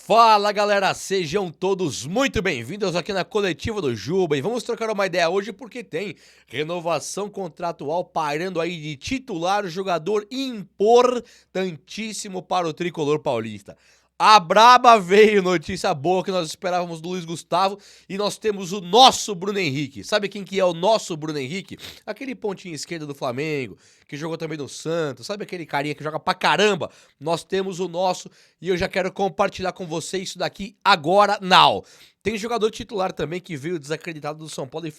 Fala galera, sejam todos muito bem-vindos aqui na Coletiva do Juba e vamos trocar uma ideia hoje porque tem renovação contratual parando aí de titular, jogador importantíssimo para o tricolor paulista. A braba veio, notícia boa que nós esperávamos do Luiz Gustavo e nós temos o nosso Bruno Henrique. Sabe quem que é o nosso Bruno Henrique? Aquele pontinho esquerdo do Flamengo, que jogou também no Santos, sabe aquele carinha que joga pra caramba? Nós temos o nosso e eu já quero compartilhar com você isso daqui agora, now. Tem jogador titular também que veio desacreditado do São Paulo e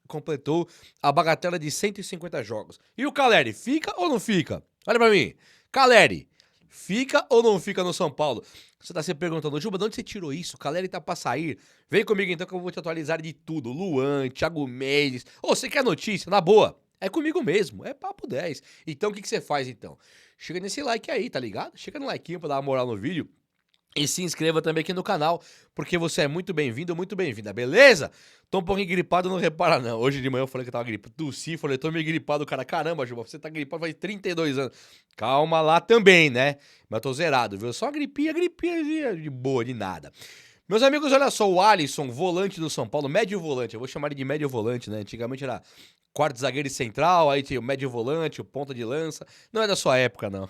completou a bagatela de 150 jogos. E o Caleri, fica ou não fica? Olha pra mim, Caleri. Fica ou não fica no São Paulo? Você tá se perguntando, Juba, de onde você tirou isso? O Caleri tá pra sair. Vem comigo então que eu vou te atualizar de tudo. Luan, Thiago Mendes. Ô, você quer notícia? Na boa. É comigo mesmo, é papo 10. Então o que você faz então? Chega nesse like aí, tá ligado? Chega no like pra dar uma moral no vídeo. E se inscreva também aqui no canal, porque você é muito bem-vindo, muito bem-vinda, beleza? Tô um pouquinho gripado, não repara não. Hoje de manhã eu falei que eu tava gripado, tossi, falei, tô meio gripado, cara. Caramba, Juba, você tá gripado faz 32 anos. Calma lá também, né? Mas eu tô zerado, viu? Só gripinha de boa, de nada. Meus amigos, olha só, o Alisson, volante do São Paulo, médio volante, eu vou chamar ele de médio volante, né? Antigamente era quarto zagueiro e central, aí tinha o médio volante, o ponta de lança. Não é da sua época, não.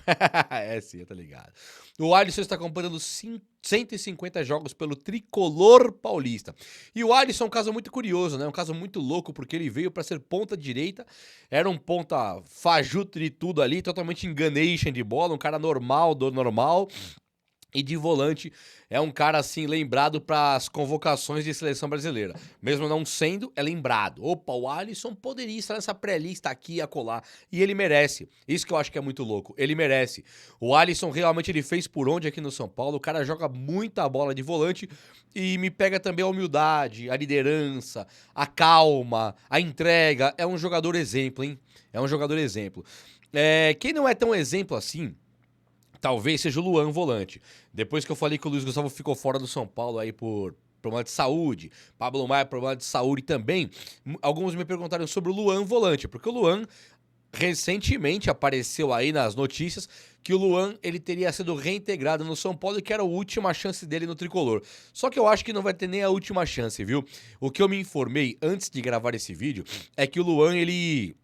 É sim, tá ligado. O Alisson está completando 150 jogos pelo tricolor paulista. E o Alisson é um caso muito curioso, né? Um caso muito louco, porque ele veio para ser ponta direita, era um ponta fajuto de tudo ali, totalmente enganation de bola, um cara normal do normal. E de volante é um cara assim lembrado para as convocações de seleção brasileira. Mesmo não sendo, é lembrado. Opa, o Alisson poderia estar nessa pré-lista aqui e acolá. E ele merece. Isso que eu acho que é muito louco. Ele merece. O Alisson realmente ele fez por onde aqui no São Paulo. O cara joga muita bola de volante e me pega também a humildade, a liderança, a calma, a entrega. É um jogador exemplo, hein? É um jogador exemplo. Quem não é tão exemplo assim... Talvez seja o Luan volante. Depois que eu falei que o Luiz Gustavo ficou fora do São Paulo aí por problema de saúde, Pablo Maia problema de saúde também, alguns me perguntaram sobre o Luan volante, porque o Luan recentemente apareceu aí nas notícias que o Luan ele teria sido reintegrado no São Paulo e que era a última chance dele no tricolor. Só que eu acho que não vai ter nem a última chance, viu? O que eu me informei antes de gravar esse vídeo é que o Luan ele...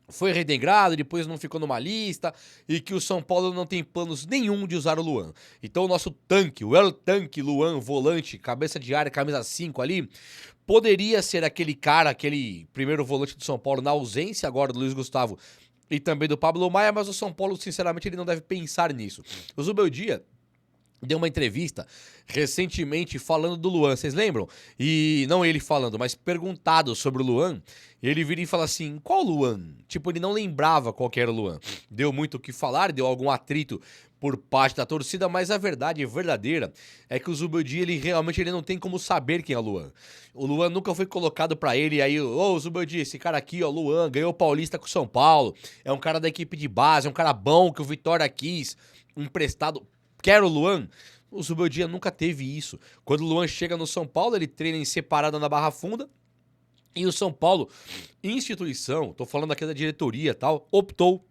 foi reintegrado, depois não ficou numa lista e que o São Paulo não tem planos nenhum de usar o Luan. Então o nosso tanque, o El Tanque Luan, volante, cabeça de área, camisa 5 ali, poderia ser aquele cara, aquele primeiro volante do São Paulo na ausência agora do Luiz Gustavo e também do Pablo Maia, mas o São Paulo, sinceramente, ele não deve pensar nisso. O Zubeldia deu uma entrevista recentemente falando do Luan, vocês lembram? E não ele falando, mas perguntado sobre o Luan, ele vira e fala assim, qual Luan? Tipo, ele não lembrava qual que era o Luan. Deu muito o que falar, deu algum atrito por parte da torcida, mas a verdade verdadeira é que o Zubeldia, ele realmente ele não tem como saber quem é o Luan. O Luan nunca foi colocado pra ele, aí, ô Zubeldia, esse cara aqui, ó, Luan, ganhou o Paulista com o São Paulo, é um cara da equipe de base, é um cara bom que o Vitória quis, emprestado... Quer o Luan? O Zubeldia nunca teve isso. Quando o Luan chega no São Paulo, ele treina em separada na Barra Funda. E o São Paulo, instituição, tô falando aqui da diretoria e tal, optou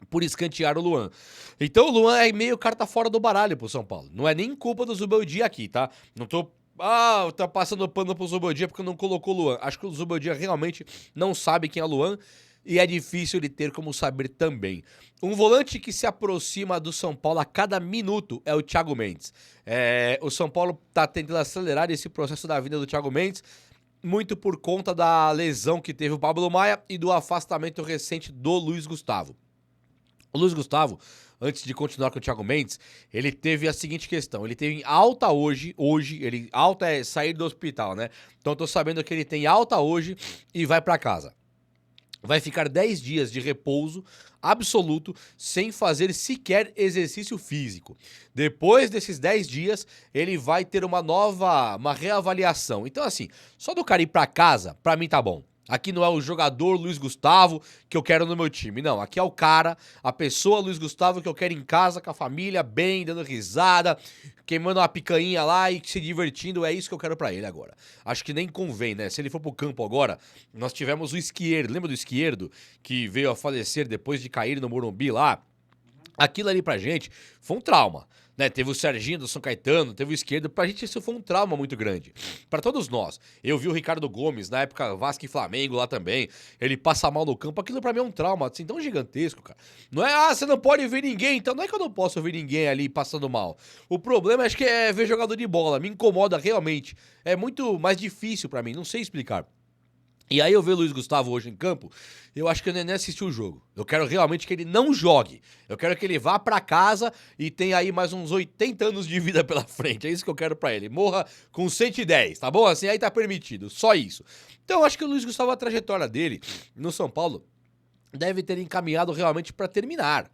por escantear o Luan. Então o Luan é meio carta fora do baralho pro São Paulo. Não é nem culpa do Zubeldia aqui, tá? Não tô... tá passando pano pro Zubeldia porque não colocou o Luan. Acho que o Zubeldia realmente não sabe quem é o Luan. E é difícil de ter como saber também. Um volante que se aproxima do São Paulo a cada minuto é o Thiago Mendes. O São Paulo tá tentando acelerar esse processo da vida do Thiago Mendes, muito por conta da lesão que teve o Pablo Maia e do afastamento recente do Luiz Gustavo. O Luiz Gustavo, antes de continuar com o Thiago Mendes, ele teve a seguinte questão, ele teve alta hoje, alta é sair do hospital, né? Então eu tô sabendo que ele tem alta hoje e vai pra casa. Vai ficar 10 dias de repouso absoluto, sem fazer sequer exercício físico. Depois desses 10 dias, ele vai ter uma reavaliação. Então assim, só do cara ir pra casa, pra mim tá bom. Aqui não é o jogador Luiz Gustavo que eu quero no meu time, não. Aqui é o cara, a pessoa Luiz Gustavo que eu quero em casa, com a família, bem, dando risada, queimando uma picanha lá e se divertindo, é isso que eu quero pra ele agora. Acho que nem convém, né? Se ele for pro campo agora, nós tivemos o Esquerdo, lembra do Esquerdo? Que veio a falecer depois de cair no Morumbi lá? Aquilo ali pra gente foi um trauma. né? Teve o Serginho do São Caetano, teve o Esquerdo. Pra gente isso foi um trauma muito grande. Pra todos nós. Eu vi o Ricardo Gomes, na época Vasco e Flamengo lá também. Ele passa mal no campo. Aquilo pra mim é um trauma, assim, tão gigantesco, cara. Não é, você não pode ver ninguém. Então não é que eu não posso ver ninguém ali passando mal. O problema acho que é ver jogador de bola. Me incomoda realmente. É muito mais difícil pra mim, não sei explicar. E aí eu ver o Luiz Gustavo hoje em campo, eu acho que eu nem assisti o jogo. Eu quero realmente que ele não jogue. Eu quero que ele vá pra casa e tenha aí mais uns 80 anos de vida pela frente. É isso que eu quero pra ele. Morra com 110, tá bom? Assim aí tá permitido. Só isso. Então eu acho que o Luiz Gustavo, a trajetória dele no São Paulo, deve ter encaminhado realmente pra terminar.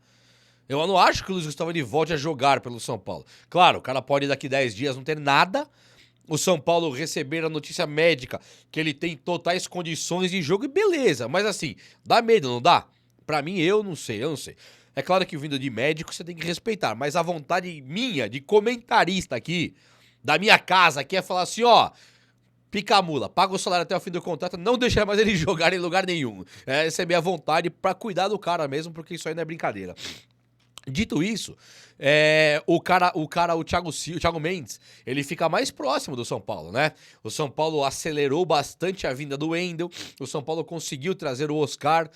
Eu não acho que o Luiz Gustavo ele volte a jogar pelo São Paulo. Claro, o cara pode daqui 10 dias não ter nada. O São Paulo receber a notícia médica que ele tem totais condições de jogo e beleza. Mas assim, dá medo, não dá? Pra mim, eu não sei. É claro que vindo de médico você tem que respeitar, mas a vontade minha, de comentarista aqui, da minha casa, aqui é falar assim, ó, pica a mula, paga o salário até o fim do contrato, não deixar mais ele jogar em lugar nenhum. Essa é a minha vontade pra cuidar do cara mesmo, porque isso aí não é brincadeira. Dito isso, o Thiago Mendes, ele fica mais próximo do São Paulo, né? O São Paulo acelerou bastante a vinda do Wendel, o São Paulo conseguiu trazer o Oscar.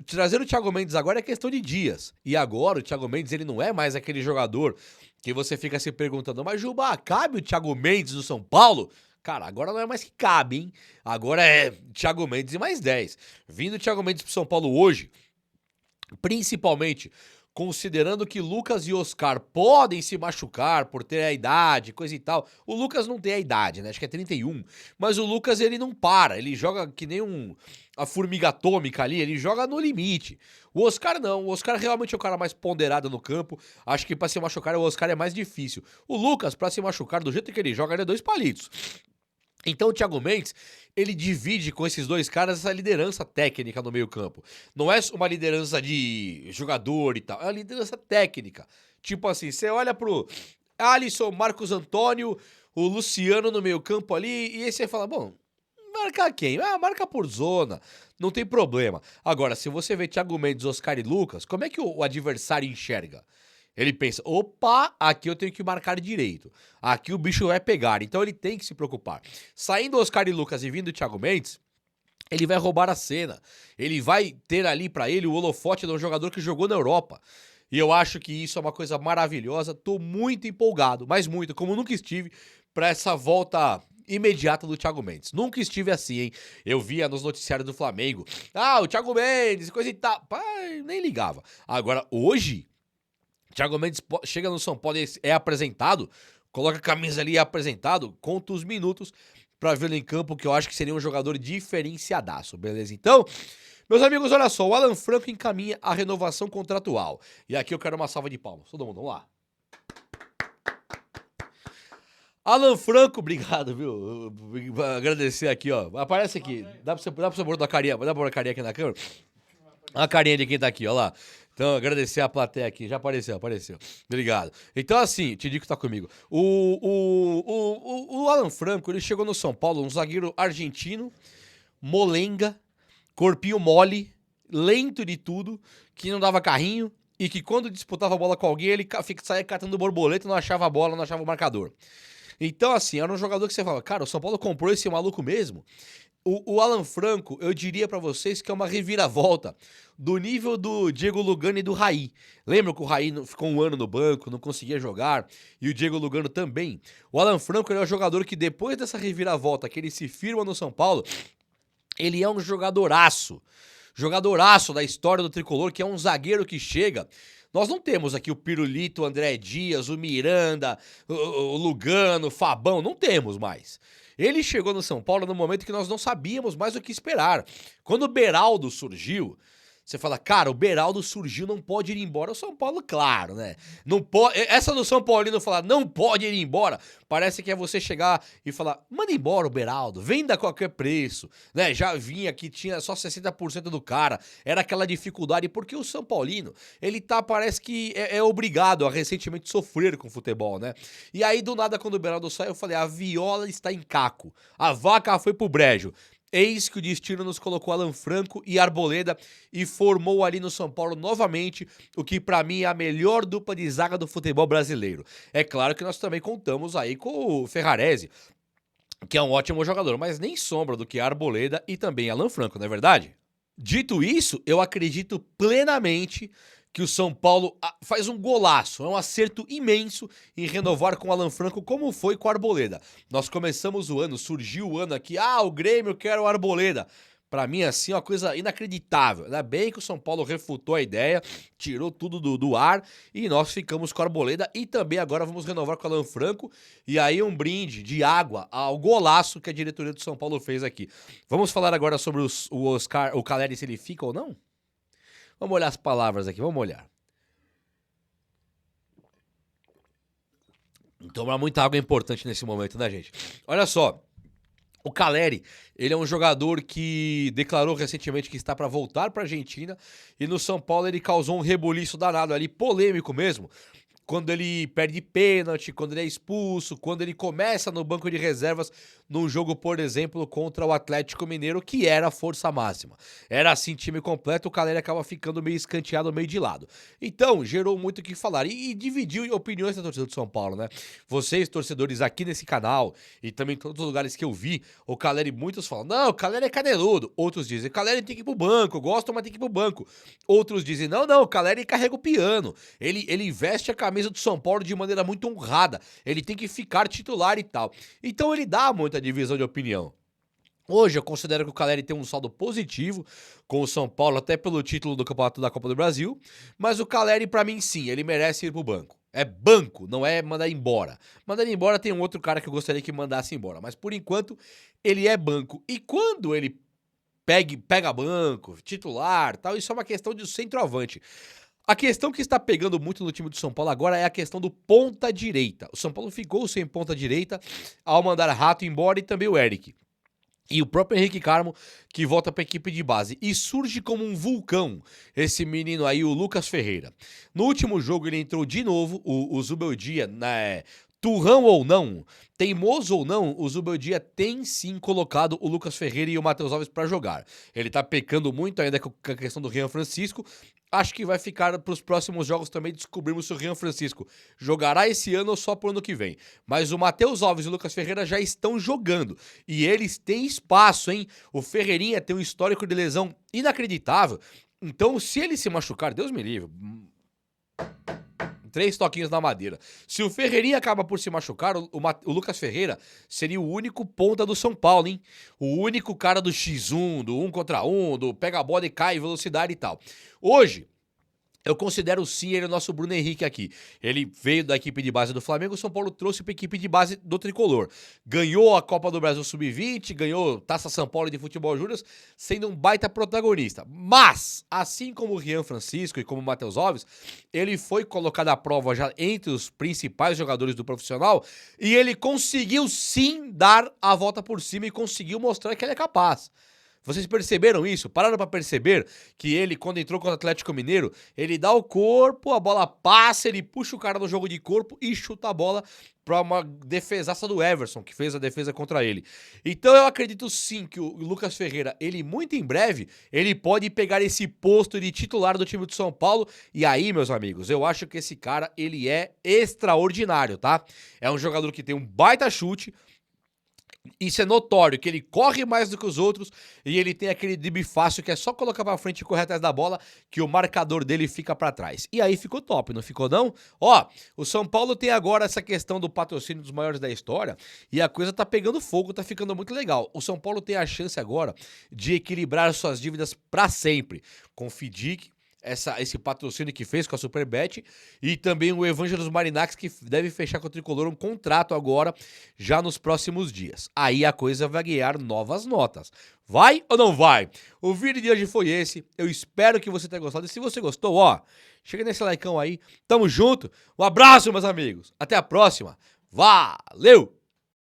Trazer o Thiago Mendes agora é questão de dias. E agora o Thiago Mendes, ele não é mais aquele jogador que você fica se perguntando, mas Juba, cabe o Thiago Mendes no São Paulo? Cara, agora não é mais que cabe, hein? Agora é Thiago Mendes e mais 10. Vindo o Thiago Mendes pro São Paulo hoje, principalmente considerando que Lucas e Oscar podem se machucar por ter a idade, coisa e tal. O Lucas não tem a idade, né? Acho que é 31. Mas o Lucas, ele não para. Ele joga que nem a formiga atômica ali. Ele joga no limite. O Oscar não. O Oscar realmente é o cara mais ponderado no campo. Acho que pra se machucar, o Oscar é mais difícil. O Lucas, pra se machucar, do jeito que ele joga, ele é 2 palitos. Então o Thiago Mendes, ele divide com esses 2 caras essa liderança técnica no meio campo. Não é uma liderança de jogador e tal, é uma liderança técnica. Tipo assim, você olha pro Alisson, Marcos Antônio, o Luciano no meio campo ali, e aí você fala, bom, marcar quem? Ah, marca por zona, não tem problema. Agora, se você vê Thiago Mendes, Oscar e Lucas, como é que o adversário enxerga? Ele pensa, opa, aqui eu tenho que marcar direito. Aqui o bicho vai pegar, então ele tem que se preocupar. Saindo Oscar e Lucas e vindo o Thiago Mendes, ele vai roubar a cena. Ele vai ter ali pra ele o holofote de um jogador que jogou na Europa. E eu acho que isso é uma coisa maravilhosa. Tô muito empolgado, mas muito, como nunca estive, pra essa volta imediata do Thiago Mendes. Nunca estive assim, hein? Eu via nos noticiários do Flamengo. Ah, o Thiago Mendes, coisa e tal. Pai, nem ligava. Agora, hoje, Thiago Mendes chega no São Paulo e é apresentado, coloca a camisa ali e é apresentado, conta os minutos pra vê-lo em campo, que eu acho que seria um jogador diferenciadaço, beleza? Então, meus amigos, olha só, o Alan Franco encaminha a renovação contratual. E aqui eu quero uma salva de palmas. Todo mundo, vamos lá. Alan Franco, obrigado, viu? Vou agradecer aqui, ó. Aparece aqui. Dá pra você pôr a carinha, dá pra pôr a carinha aqui na câmera? A carinha de quem tá aqui, ó lá. Então, agradecer a plateia aqui. Já apareceu. Obrigado. Então, assim, te digo que tá comigo. O Alan Franco, ele chegou no São Paulo, um zagueiro argentino, molenga, corpinho mole, lento de tudo, que não dava carrinho e que quando disputava a bola com alguém, ele saía catando borboleta, não achava a bola, não achava o marcador. Então, assim, era um jogador que você fala, cara, o São Paulo comprou esse maluco mesmo? O Alan Franco, eu diria pra vocês que é uma reviravolta do nível do Diego Lugano e do Raí. Lembra que o Raí ficou um ano no banco, não conseguia jogar, e o Diego Lugano também? O Alan Franco, ele é um jogador que depois dessa reviravolta, que ele se firma no São Paulo, ele é um jogadoraço da história do Tricolor, que é um zagueiro que chega. Nós não temos aqui o Pirulito, o André Dias, o Miranda, o Lugano, o Fabão, não temos mais. Ele chegou no São Paulo no momento que nós não sabíamos mais o que esperar. Quando o Beraldo surgiu, você fala, cara, o Beraldo surgiu, não pode ir embora. O São Paulo, claro, né? Não pode. Essa do São Paulino falar, não pode ir embora, parece que é você chegar e falar, manda embora o Beraldo, venda a qualquer preço, né? Já vinha que tinha só 60% do cara, era aquela dificuldade, porque o São Paulino, ele parece que é obrigado a recentemente sofrer com o futebol, né? E aí, do nada, quando o Beraldo saiu, eu falei, a viola está em caco, a vaca foi pro brejo. Eis que o destino nos colocou Alan Franco e Arboleda e formou ali no São Paulo novamente o que pra mim é a melhor dupla de zaga do futebol brasileiro. É claro que nós também contamos aí com o Ferrarese, que é um ótimo jogador, mas nem sombra do que Arboleda e também Alan Franco, não é verdade? Dito isso, eu acredito plenamente que o São Paulo faz um golaço, é um acerto imenso em renovar com o Alan Franco, como foi com o Arboleda. Nós começamos o ano, surgiu o ano aqui, o Grêmio quer o Arboleda. Pra mim, assim, uma coisa inacreditável. Ainda bem que o São Paulo refutou a ideia, tirou tudo do ar e nós ficamos com a Arboleda e também agora vamos renovar com o Alan Franco. E aí um brinde de água ao golaço que a diretoria do São Paulo fez aqui. Vamos falar agora sobre o Caleri, se ele fica ou não? Vamos olhar as palavras aqui, vamos olhar. Tomar muita água é importante nesse momento, né, gente? Olha só. O Caleri, ele é um jogador que declarou recentemente que está para voltar para a Argentina e no São Paulo ele causou um rebuliço danado ali, polêmico mesmo, quando ele perde pênalti, quando ele é expulso, quando ele começa no banco de reservas num jogo, por exemplo, contra o Atlético Mineiro, que era a força máxima. Era assim, time completo, o Caleri acaba ficando meio escanteado, meio de lado. Então, gerou muito o que falar e dividiu opiniões da torcida do São Paulo, né? Vocês, torcedores aqui nesse canal e também em todos os lugares que eu vi, o Caleri, muitos falam, não, o Caleri é caneludo. Outros dizem, o Caleri tem que ir pro banco, gostam, mas tem que ir pro banco. Outros dizem, não, o Caleri carrega o piano. Ele veste a camisa do São Paulo de maneira muito honrada. Ele tem que ficar titular e tal. Então ele dá muita divisão de opinião. Hoje eu considero que o Caleri tem um saldo positivo com o São Paulo, até pelo título do Campeonato da Copa do Brasil, mas o Caleri, pra mim, sim, ele merece ir pro banco. É banco, não é mandar embora. Mandar embora tem um outro cara que eu gostaria que mandasse embora, mas por enquanto ele é banco. E quando ele pega banco, titular, tal, isso é uma questão de centroavante. A questão que está pegando muito no time do São Paulo agora é a questão do ponta-direita. O São Paulo ficou sem ponta-direita ao mandar Rato embora e também o Eric. E o próprio Henrique Carmo, que volta para a equipe de base. E surge como um vulcão esse menino aí, o Lucas Ferreira. No último jogo ele entrou de novo, o Zubeldia, né? Turrão ou não, teimoso ou não, o Zubeldia tem sim colocado o Lucas Ferreira e o Matheus Alves para jogar. Ele tá pecando muito ainda com a questão do Rian Francisco. Acho que vai ficar para os próximos jogos também descobrirmos se o Rian Francisco jogará esse ano ou só pro ano que vem. Mas o Matheus Alves e o Lucas Ferreira já estão jogando. E eles têm espaço, hein? O Ferreirinha tem um histórico de lesão inacreditável. Então, se ele se machucar, Deus me livre. 3 toquinhos na madeira. Se o Ferreirinha acaba por se machucar, o Lucas Ferreira seria o único ponta do São Paulo, hein? O único cara do X1, do 1 contra 1, do pega a bola e cai, velocidade e tal. Hoje, eu considero sim ele o nosso Bruno Henrique aqui. Ele veio da equipe de base do Flamengo, o São Paulo trouxe para a equipe de base do Tricolor. Ganhou a Copa do Brasil Sub-20, ganhou Taça São Paulo de Futebol Júnior, sendo um baita protagonista. Mas, assim como o Rian Francisco e como o Matheus Alves, ele foi colocado à prova já entre os principais jogadores do profissional e ele conseguiu sim dar a volta por cima e conseguiu mostrar que ele é capaz. Vocês perceberam isso? Pararam pra perceber que ele, quando entrou contra o Atlético Mineiro, ele dá o corpo, a bola passa, ele puxa o cara no jogo de corpo e chuta a bola pra uma defesaça do Everson, que fez a defesa contra ele. Então eu acredito sim que o Lucas Ferreira, ele muito em breve, ele pode pegar esse posto de titular do time do São Paulo. E aí, meus amigos, eu acho que esse cara, ele é extraordinário, tá? É um jogador que tem um baita chute. Isso é notório, que ele corre mais do que os outros e ele tem aquele drible fácil que é só colocar pra frente e correr atrás da bola que o marcador dele fica pra trás. E aí ficou top, não ficou não? Ó, o São Paulo tem agora essa questão do patrocínio dos maiores da história e a coisa tá pegando fogo, tá ficando muito legal. O São Paulo tem a chance agora de equilibrar suas dívidas pra sempre com o FIDIC, esse patrocínio que fez com a Superbet e também o Evangelos Marinax, que deve fechar com o Tricolor um contrato agora, já nos próximos dias. Aí a coisa vai ganhar novas notas. Vai ou não vai? O vídeo de hoje foi esse. Eu espero que você tenha gostado. E se você gostou, ó, chega nesse likeão aí. Tamo junto. Um abraço, meus amigos. Até a próxima. Valeu!